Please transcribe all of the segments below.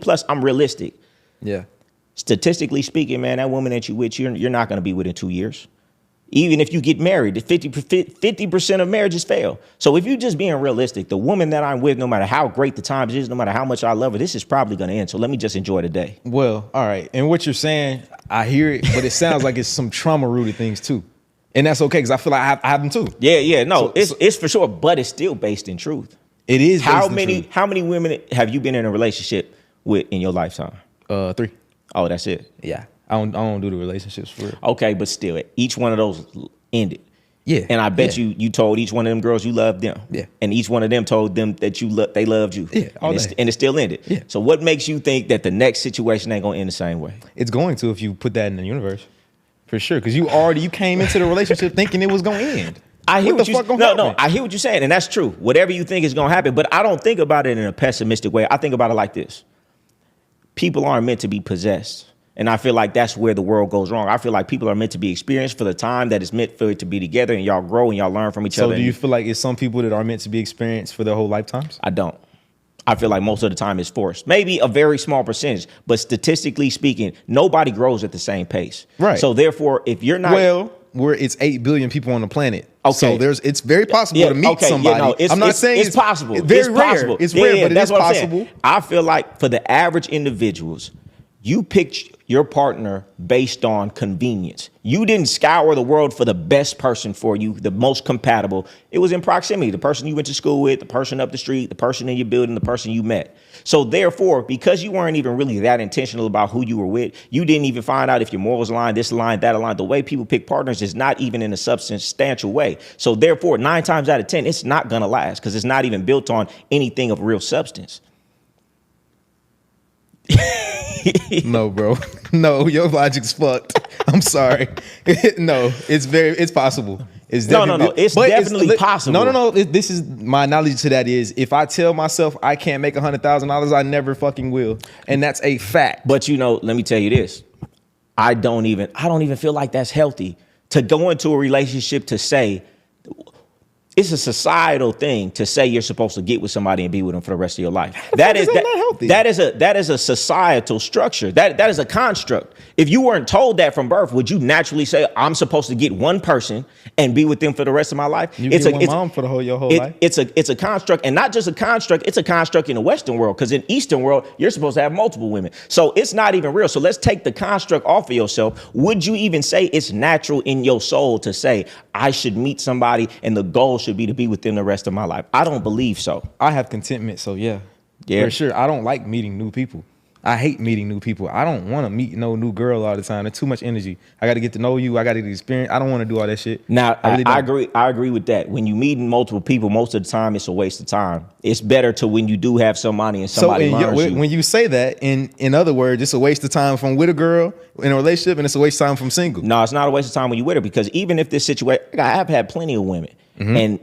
Plus, I'm realistic. Yeah. Statistically speaking, man, that woman that you with, you're not going to be with in 2 years. Even if you get married, 50% of marriages fail. So if you're just being realistic, the woman that I'm with, no matter how great the time is, no matter how much I love her, this is probably going to end. So let me just enjoy the day. Well, all right. And what you're saying, I hear it, but it sounds like it's some trauma-rooted things too. And that's okay, because I feel like I have them too. Yeah. No, it's for sure, but it's still based in truth. It is. How many women have you been in a relationship with in your lifetime? 3. Oh, that's it. Yeah. I don't do the relationships for real. Okay, but still, each one of those ended. Yeah. And I bet you told each one of them girls you loved them. Yeah. And each one of them told them that they loved you. Yeah. And it still ended. Yeah. So what makes you think that the next situation ain't gonna end the same way? It's going to if you put that in the universe. For sure. Because you came into the relationship thinking it was gonna end. I hear what the fuck gonna happen? No, I hear what you're saying, and that's true. Whatever you think is gonna happen, but I don't think about it in a pessimistic way. I think about it like this. People aren't meant to be possessed. And I feel like that's where the world goes wrong. I feel like people are meant to be experienced for the time that it's meant for it to be together, and y'all grow and y'all learn from each other. So do you feel like it's some people that are meant to be experienced for their whole lifetimes? I don't. I feel like most of the time it's forced. Maybe a very small percentage, but statistically speaking, nobody grows at the same pace. Right. So therefore, if you're not... it's 8 billion people on the planet. Okay. So it's very possible to meet somebody. Yeah, no, I'm not saying it's possible. It's very rare. Possible. It's rare, but that's it is what I'm saying. possible. I feel like for the average individuals, you picked your partner based on convenience. You didn't scour the world for the best person for you, the most compatible. It was in proximity. The person you went to school with, the person up the street, the person in your building, the person you met. So therefore, because you weren't even really that intentional about who you were with, you didn't even find out if your morals aligned, this aligned, that aligned. The way people pick partners is not even in a substantial way. So therefore, 9 times out of 10, it's not going to last because it's not even built on anything of real substance. No, bro. No, your logic's fucked. I'm sorry. No, it's possible. It's no. It's definitely possible. No. This is my analogy to that is if I tell myself I can't make $100,000, I never fucking will. And that's a fact. But let me tell you this. I don't even feel like that's healthy to go into a relationship to say it's a societal thing to say you're supposed to get with somebody and be with them for the rest of your life. That is a societal structure. That is a construct. If you weren't told that from birth, would you naturally say I'm supposed to get one person and be with them for the rest of my life? It's one mom for your whole life. It's a construct, and not just a construct. It's a construct in the Western world, because in Eastern world you're supposed to have multiple women. So it's not even real. So let's take the construct off of yourself. Would you even say it's natural in your soul to say I should meet somebody and the goal should be to be with them the rest of my life? I don't believe so. I have contentment, so yeah, for sure. I don't like meeting new people. I hate meeting new people. I don't want to meet no new girl all the time. There's too much energy. I got to get to know you. I got to experience. I don't want to do all that shit. Now, I agree with that. When you meet multiple people, most of the time it's a waste of time. It's better to when you do have somebody and somebody learns you. When you say that, in other words, it's a waste of time from with a girl in a relationship, and it's a waste of time from single. No, it's not a waste of time when you're with her, because even if this situation, I've had plenty of women, and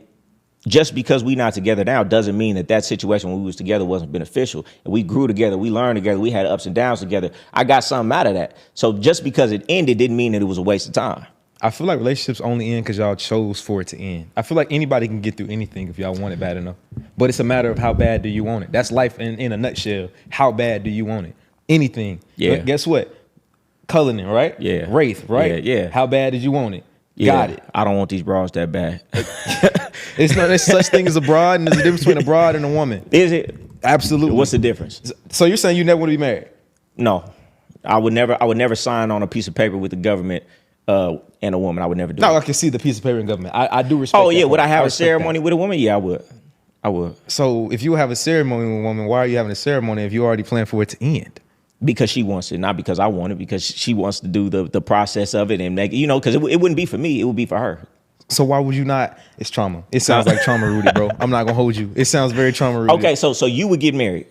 just because we not together now doesn't mean that situation when we was together wasn't beneficial. And we grew together, we learned together, we had ups and downs together. I got something out of that. So just because it ended didn't mean that it was a waste of time. I feel like relationships only end because y'all chose for it to end. I feel like anybody can get through anything if y'all want it bad enough. But it's a matter of how bad do you want it. That's life in a nutshell. How bad do you want it? Anything. Yeah. But guess what? Cullinan, right? Yeah. Wraith, right? Yeah. How bad did you want it? Yeah. Got it. I don't want these bras that bad. There's such thing as a broad, and there's a difference between a broad and a woman. Is it? Absolutely. What's the difference? So you're saying you never want to be married? No. I would never sign on a piece of paper with the government and a woman. I would never do it. No, I can see the piece of paper in government. I do respect that. Would I have a ceremony with a woman? Yeah, I would. So if you have a ceremony with a woman, why are you having a ceremony if you already planned for it to end? Because she wants it, not because I want it, because she wants to do the process of it and make it, because it wouldn't be for me, it would be for her. So why would you not? It's trauma. It sounds like trauma rooted, bro. I'm not gonna hold you. It sounds very trauma rooted. Okay, so you would get married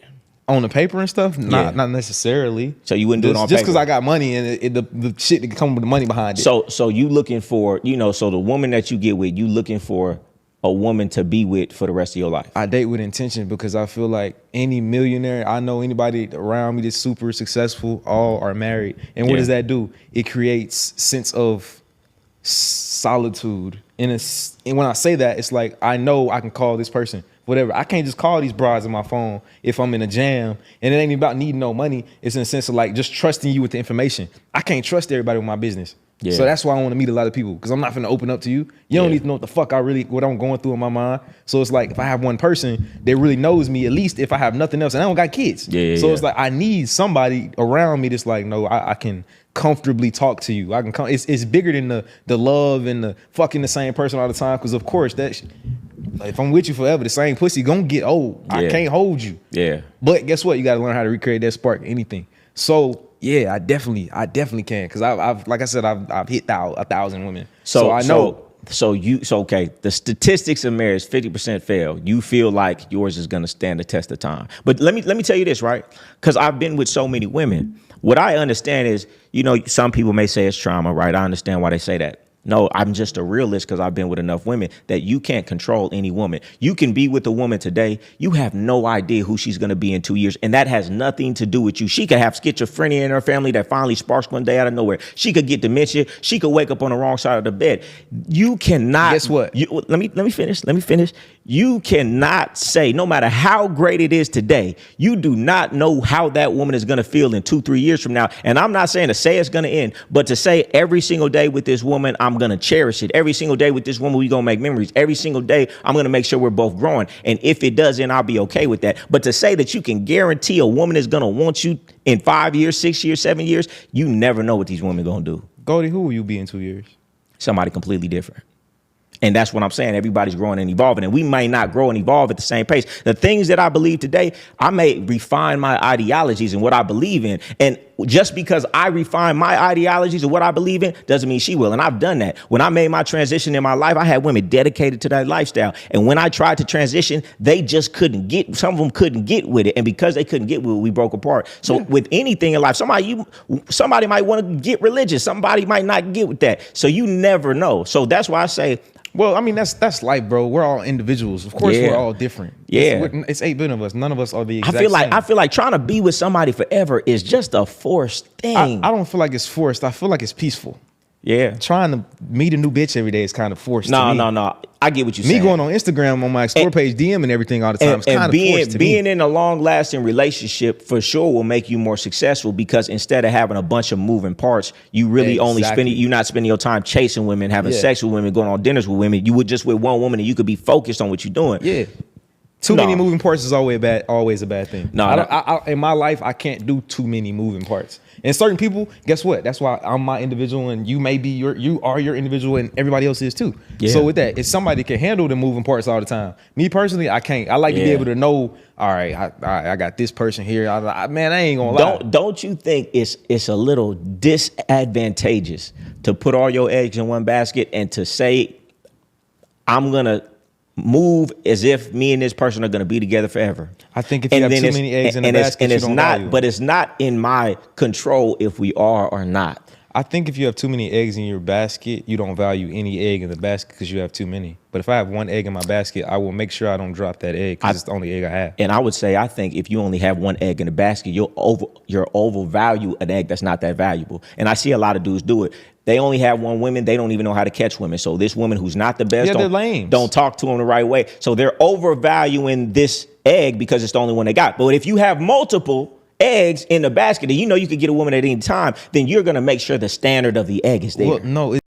on the paper and stuff? Not necessarily. So you wouldn't do it on paper? Just because I got money and the shit that come with the money behind it. So you looking for, so the woman that you get with, you looking for a woman to be with for the rest of your life? I date with intention because I feel like any millionaire, I know anybody around me that's super successful, all are married. And what does that do? It creates sense of solitude. And when I say that, it's like, I know I can call this person whatever. I can't just call these brides on my phone if I'm in a jam, and it ain't even about needing no money. It's in the sense of like just trusting you with the information. I can't trust everybody with my business. Yeah. So that's why I want to meet a lot of people, because I'm not finna open up to you. You don't need to know what the fuck what I'm going through in my mind. So it's like if I have one person that really knows me, at least if I have nothing else, and I don't got kids. So it's like I need somebody around me that's like, no, I can comfortably talk to you. I can come. It's bigger than the love and the fucking the same person all the time. Because of course like, if I'm with you forever, the same pussy gonna get old. I can't hold you. But guess what? You got to learn how to recreate that spark. Anything. So. Yeah, I definitely can, because I've like I said, I've hit 1,000 women. So I know. So okay. The statistics of marriage, 50% fail. You feel like yours is gonna stand the test of time. But let me tell you this, right? Because I've been with so many women. What I understand is, some people may say it's trauma, right? I understand why they say that. No, I'm just a realist because I've been with enough women that you can't control any woman. You can be with a woman today. You have no idea who she's going to be in 2 years. And that has nothing to do with you. She could have schizophrenia in her family that finally sparks one day out of nowhere. She could get dementia. She could wake up on the wrong side of the bed. You cannot. Guess what? Let me finish. You cannot say, no matter how great it is today, you do not know how that woman is going to feel in 2-3 years from now. And I'm not saying to say it's going to end, but to say every single day with this woman, I'm going to cherish it. Every single day with this woman, we're going to make memories. Every single day, I'm going to make sure we're both growing. And if it doesn't, I'll be okay with that. But to say that you can guarantee a woman is going to want you in 5 years, 6 years, 7 years, you never know what these women going to do. Goldie, who will you be in 2 years? Somebody completely different. And that's what I'm saying. Everybody's growing and evolving, and we may not grow and evolve at the same pace. The things that I believe today, I may refine my ideologies and what I believe in. And just because I refine my ideologies and what I believe in doesn't mean she will. And I've done that. When I made my transition in my life, I had women dedicated to that lifestyle. And when I tried to transition, they just couldn't get, some of them couldn't get with it. And because they couldn't get with it, we broke apart. So with anything in life, somebody might want to get religious. Somebody might not get with that. So you never know. So that's why I say, well, I mean, that's life, bro. We're all individuals. Of course, we're all different. It's 8 billion of us. None of us are the exact same. I feel like trying to be with somebody forever is just a forced thing. I don't feel like it's forced. I feel like it's peaceful. Yeah. Trying to meet a new bitch every day is kind of forced to me. No. I get what you're saying. Me going on Instagram on my Explore page, DM and everything all the time, it's kind of forced to me. Being in a long-lasting relationship for sure will make you more successful, because instead of having a bunch of moving parts, you really you're not spending your time chasing women, having sex with women, going on dinners with women. You would just with one woman and you could be focused on what you're doing. Yeah. Too many moving parts is always a bad thing. In my life, I can't do too many moving parts. And certain people, guess what? That's why I'm my individual, and you may be you are your individual, and everybody else is too. Yeah. So with that, if somebody can handle the moving parts all the time, me personally, I can't. I like to be able to know, all right, I got this person here. Man, I ain't gonna lie. Don't you think it's a little disadvantageous to put all your eggs in one basket and to say, I'm gonna move as if me and this person are going to be together forever? I think if you have too many eggs in a basket, you don't value them. But it's not in my control if we are or not. I think if you have too many eggs in your basket, you don't value any egg in the basket because you have too many. But if I have one egg in my basket, I will make sure I don't drop that egg because it's the only egg I have. And I would say, I think if you only have one egg in the basket, you'll overvalue an egg that's not that valuable. And I see a lot of dudes do it. They only have one woman. They don't even know how to catch women. So this woman who's not the best, don't talk to them the right way. So they're overvaluing this egg because it's the only one they got. But if you have multiple eggs in the basket and you know you could get a woman at any time, then you're going to make sure the standard of the egg is there. Well, no.